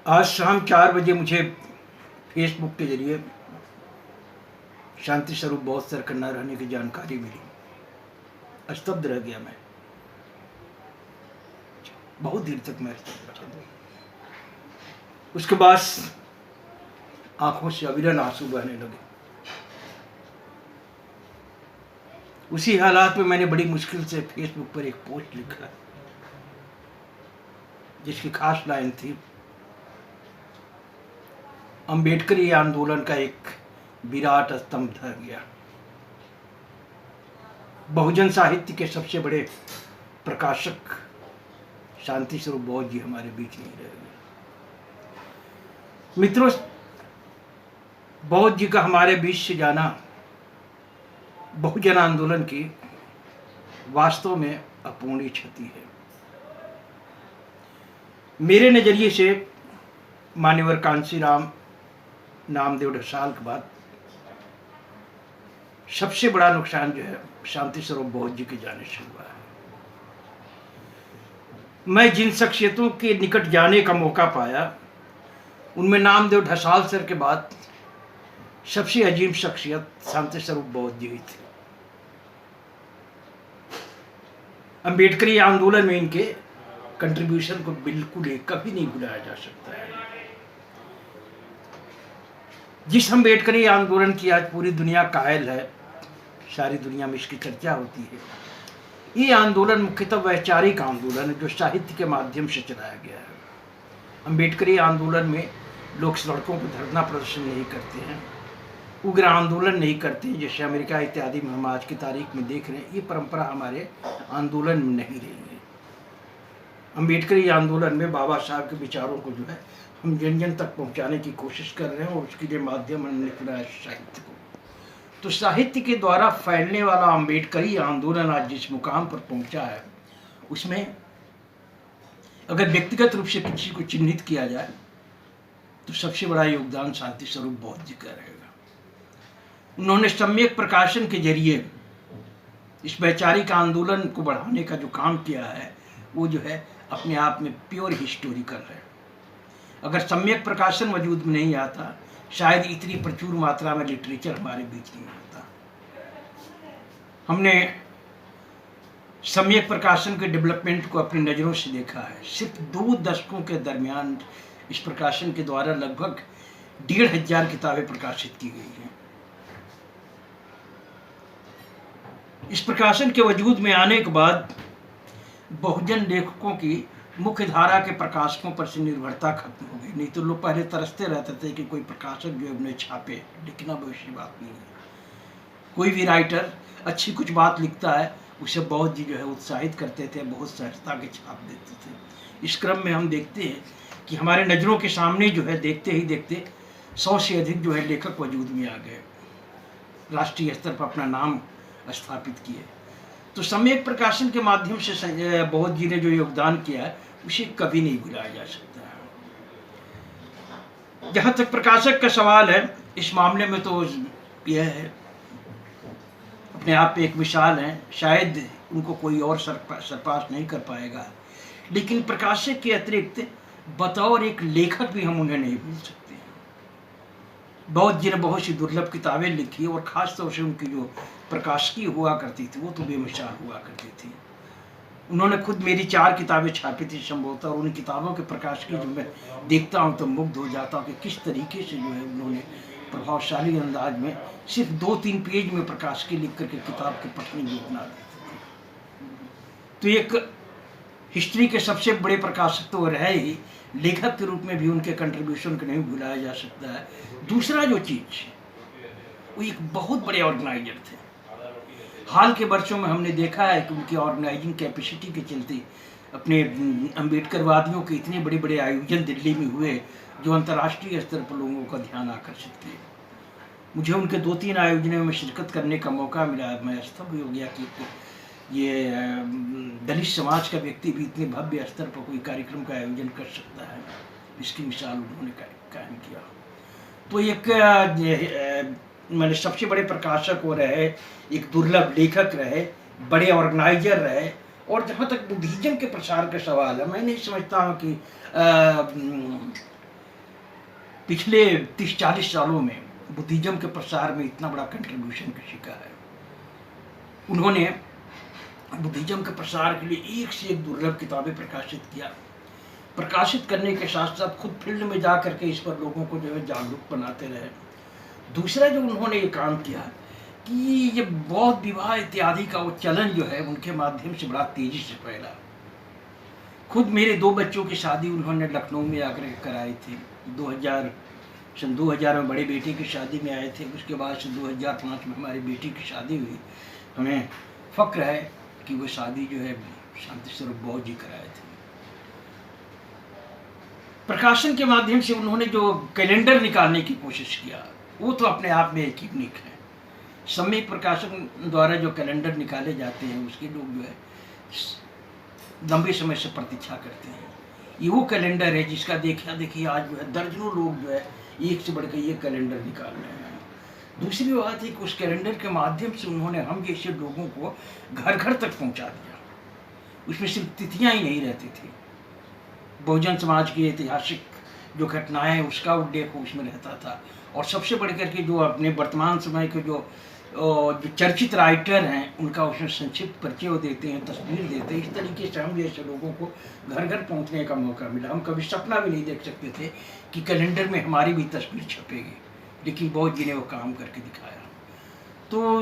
आज शाम 4 बजे मुझे फेसबुक के जरिए शांति स्वरूप बौद्ध सरकन्ना रहने की जानकारी मिली। स्तब्ध रह गया मैं, बहुत देर तक मैं स्तब्ध रहा। उसके बाद आंखों से अविरल आंसू बहने लगे। उसी हालात में मैंने बड़ी मुश्किल से फेसबुक पर एक पोस्ट लिखा जिसकी खास लाइन थी, अंबेडकरी आंदोलन का एक विराट स्तंभ ढह गया। बहुजन साहित्य के सबसे बड़े प्रकाशक शांति स्वरूप बौद्ध जी हमारे बीच नहीं रह गए। मित्रों, बौद्ध जी का हमारे बीच से जाना बहुजन आंदोलन की वास्तव में अपूर्णीय क्षति है। मेरे नजरिए से मान्यवर कांशीराम नामदेव ढसाल के बाद सबसे बड़ा नुकसान जो है शांति स्वरूप बौद्ध जी के जाने से हुआ है। मैं जिन शख्सियतों के निकट जाने का मौका पाया उनमें नामदेव ढसाल सर के बाद सबसे अजीम शख्सियत शांति स्वरूप बौद्ध जी थी। अंबेडकरी आंदोलन में इनके कंट्रीब्यूशन को बिल्कुल कभी नहीं भुलाया जा सकता है। जिस अंबेडकरी आंदोलन की आज पूरी दुनिया कायल है, सारी दुनिया में इसकी चर्चा होती है, ये आंदोलन मुख्यतः वैचारिक आंदोलन है जो साहित्य के माध्यम से चलाया गया है। अंबेडकरी आंदोलन में लोग सड़कों पर धरना प्रदर्शन नहीं करते हैं, उग्र आंदोलन नहीं करते हैं जैसे अमेरिका इत्यादि में हम आज की तारीख में देख रहे हैं। ये परंपरा हमारे आंदोलन में नहीं रही है। अंबेडकरी आंदोलन में बाबा साहब के विचारों को जो है हम जन जन तक पहुंचाने की कोशिश कर रहे हैं और उसके लिए माध्यम हमने चुना है साहित्य को। तो साहित्य के द्वारा फैलने वाला अंबेडकरी आंदोलन आज जिस मुकाम पर पहुंचा है, उसमें अगर व्यक्तिगत रूप से किसी को चिन्हित किया जाए तो सबसे बड़ा योगदान शांति स्वरूप बौद्ध जी का रहेगा। उन्होंने सम्यक प्रकाशन के जरिए इस वैचारिक आंदोलन को बढ़ाने का जो काम किया है वो जो है अपने आप में प्योर हिस्टोरिकल है। अगर सम्यक प्रकाशन वजूद में नहीं आता शायद इतनी प्रचुर मात्रा में लिटरेचर हमारे बीच नहीं आता। हमने सम्यक प्रकाशन के डेवलपमेंट को अपनी नज़रों से देखा है। सिर्फ 2 दशकों के दरमियान इस प्रकाशन के द्वारा लगभग 1500 किताबें प्रकाशित की गई हैं। इस प्रकाशन के वजूद में आने के बाद बहुजन लेखकों की मुख्य धारा के प्रकाशकों पर से निर्भरता खत्म हो गई। नहीं तो लोग पहले तरसते रहते थे कि कोई प्रकाशक जो है उन्हें छापे, लेकिन अब ऐसी बात नहीं है। कोई भी राइटर अच्छी कुछ बात लिखता है उसे बौद्ध जी जो है उत्साहित करते थे, बहुत सहजता के छाप देते थे। इस क्रम में हम देखते हैं कि हमारे नज़रों के सामने जो है देखते ही देखते 100 से अधिक जो है लेखक वजूद में आ गए, राष्ट्रीय स्तर पर अपना नाम स्थापित किए। तो सम्यक प्रकाशन के माध्यम से बौद्ध जी ने जो योगदान किया है उसे कभी नहीं भुलाया जा सकता है। जहाँ तक प्रकाशक का सवाल है, इस मामले में तो यह है अपने आप में एक मिसाल है। शायद उनको कोई और सरपास नहीं कर पाएगा, लेकिन प्रकाशक के अतिरिक्त बतौर एक लेखक भी हम उन्हें नहीं भूल सकते। बौद्ध जी ने बहुत सी दुर्लभ किताबें लिखी और ख़ास तौर से उनकी जो प्रकाशकी हुआ करती थी वो तो बेमिसाल हुआ करती थी। उन्होंने खुद मेरी 4 किताबें छापी थी संभवतः, और उन किताबों के प्रकाशकी जो मैं देखता हूँ तो मुग्ध हो जाता हूँ कि किस तरीके से जो है उन्होंने प्रभावशाली अंदाज में सिर्फ 2-3 पेज में प्रकाशकी लिख करके किताब के पठन जो बना देते थे। तो एक हिस्ट्री के सबसे बड़े प्रकाशक तो रहे ही, लेखक के रूप में भी उनके कंट्रीब्यूशन को नहीं भुलाया जा सकता है। दूसरा जो चीज़, वो एक बहुत बड़े ऑर्गेनाइजर थे। हाल के वर्षों में हमने देखा है कि उनकी ऑर्गेनाइजिंग कैपेसिटी के चलते अपने अम्बेडकरवादियों के इतने बड़े बड़े आयोजन दिल्ली में हुए जो अंतर्राष्ट्रीय स्तर पर लोगों का ध्यान आकर्षित किए। मुझे उनके 2-3 आयोजनों में शिरकत करने का मौका मिला। मैं स्तब्ध हो गया कि ये दलित समाज का व्यक्ति भी इतने भव्य स्तर पर कोई कार्यक्रम का आयोजन कर सकता है, इसकी मिसाल उन्होंने कायम किया। तो एक मैंने सबसे बड़े प्रकाशक वो रहे, एक दुर्लभ लेखक रहे, बड़े ऑर्गेनाइजर रहे। और जहाँ तक बुद्धिज्म के प्रसार का सवाल है, मैं नहीं समझता हूँ कि पिछले 30-40 सालों में बुद्धिज्म के प्रसार में इतना बड़ा कंट्रीब्यूशन किसी का है। उन्होंने बुद्धिज्म के प्रसार के लिए एक से एक दुर्लभ किताबें प्रकाशित किया। प्रकाशित करने के साथ साथ खुद फील्ड में जा करके इस पर लोगों को जो है जागरूक बनाते रहे। दूसरा जो उन्होंने ये काम किया कि ये बौद्ध विवाह इत्यादि का वो चलन जो है उनके माध्यम से बड़ा तेजी से फैला। खुद मेरे 2 बच्चों की शादी उन्होंने लखनऊ में आकर कराई थी। 2000 में बड़े बेटे की शादी में आए थे, उसके बाद से 2005 में हमारी बेटी की शादी हुई। हमें फक्र है कि वो शादी जो है शांति स्वरूप बौद्ध जी कराए थे। प्रकाशन के माध्यम से उन्होंने जो कैलेंडर निकालने की कोशिश किया वो तो अपने आप में एक यूनिक है। सम्यक प्रकाशन द्वारा जो कैलेंडर निकाले जाते हैं उसके लोग जो है लंबे समय से प्रतीक्षा करते हैं। ये वो कैलेंडर है जिसका देखिए आज जो है दर्जनों लोग जो है एक से बढ़कर ये कैलेंडर निकाल रहे हैं। दूसरी बात है कि उस कैलेंडर के माध्यम से उन्होंने हम जैसे लोगों को घर घर तक पहुंचा दिया। उसमें सिर्फ तिथियां ही नहीं रहती थी, बहुजन समाज की ऐतिहासिक जो घटनाएं उसका उल्लेख उसमें रहता था। और सबसे बढ़कर के जो अपने वर्तमान समय के जो चर्चित राइटर हैं उनका उसमें संक्षिप्त परिचय देते हैं, तस्वीर देते हैं। इस तरीके से हम जैसे लोगों को घर घर पहुंचने का मौका मिला। हम कभी सपना भी नहीं देख सकते थे कि कैलेंडर में हमारी भी तस्वीर छपेगी, लेकिन बौद्ध जी ने वो काम करके दिखाया। तो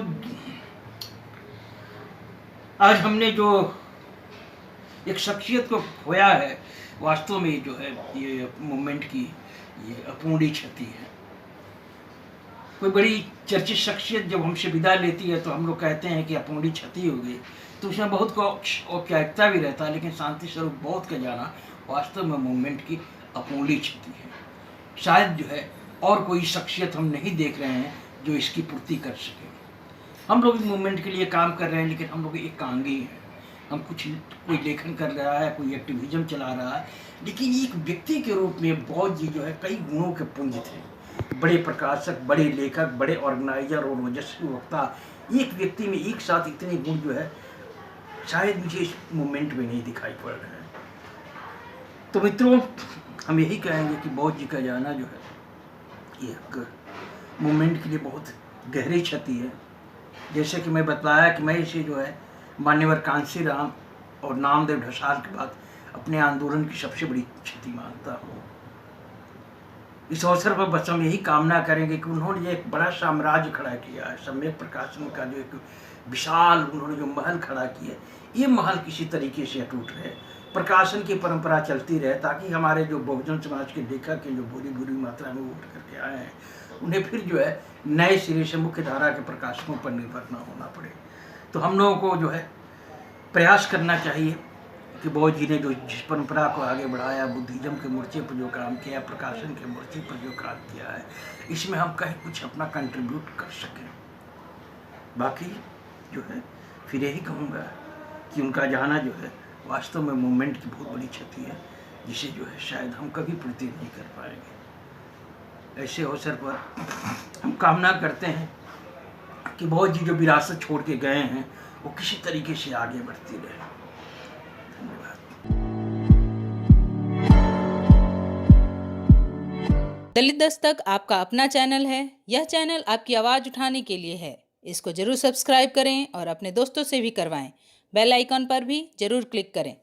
आज हमने जो एक शख्सियत को खोया है, वास्तव में जो है ये मूवमेंट की ये अपूर्णीय क्षति है। कोई बड़ी चर्चित शख्सियत जब हमसे विदा लेती है तो हम लोग कहते हैं कि अपूर्णीय क्षति हो गई, तो उसमें बहुत को औपचारिकता भी रहता है, लेकिन शांति स्वरूप बौद्ध का जाना वास्तव में मूवमेंट की अपूर्णीय क्षति है। शायद जो है और कोई शख्सियत हम नहीं देख रहे हैं जो इसकी पूर्ति कर सके। हम लोग इस मूवमेंट के लिए काम कर रहे हैं, लेकिन हम लोग एकांगी हैं। हम कोई लेखन कर रहा है, कोई एक्टिविज्म चला रहा है, लेकिन एक व्यक्ति के रूप में बौद्ध जी जो है कई गुणों के पुंज थे। बड़े प्रकाशक, बड़े लेखक, बड़े ऑर्गेनाइजर और ओजस्वी वक्ता। एक व्यक्ति में एक साथ इतने गुण जो है शायद मुझे इस मूवमेंट में नहीं दिखाई पड़ रहे हैं। तो मित्रों, हम यही कहेंगे कि बौद्ध जी का जाना जो है एक मूवमेंट के लिए बहुत गहरी क्षति है। जैसे कि मैं बताया कि मैं इसे जो है मान्यवर कांशीराम और नामदेव ढसाल के बाद अपने आंदोलन की सबसे बड़ी क्षति मानता हूँ। इस अवसर पर बस हम यही कामना करेंगे कि उन्होंने एक बड़ा साम्राज्य खड़ा किया है। सम्यक प्रकाशन का जो एक विशाल उन्होंने जो महल खड़ा किया है, ये महल किसी तरीके से अटूट रहे, प्रकाशन की परंपरा चलती रहे, ताकि हमारे जो बहुजन समाज के लेखक हैं जो बुरी मात्रा में उठ करके आए हैं उन्हें फिर जो है नए सिरे से मुख्य धारा के प्रकाशकों पर निर्भर न होना पड़े। तो हम लोगों को जो है प्रयास करना चाहिए कि बौद्ध जी ने जो जिस परंपरा को आगे बढ़ाया, बुद्धिज्म के मोर्चे पर जो काम किया, प्रकाशन के मोर्चे पर जो काम किया है, इसमें हम कहीं कुछ अपना कंट्रीब्यूट कर सकें। बाकी जो है फिर यही कहूँगा कि उनका जाना जो है वास्तव में मूवमेंट की बहुत बड़ी क्षति है, जिसे जो है शायद हम कभी पूर्ति नहीं कर पाएंगे। ऐसे अवसर पर हम कामना करते हैं कि बौद्ध जी जो विरासत छोड़ के गए हैं वो किसी तरीके से आगे बढ़ती रहे। धन्यवाद। दलित दस्तक आपका अपना चैनल है। यह चैनल आपकी आवाज़ उठाने के लिए है। इसको जरूर सब्सक्राइब करें और अपने दोस्तों से भी करवाएं। बेल आइकन पर भी जरूर क्लिक करें।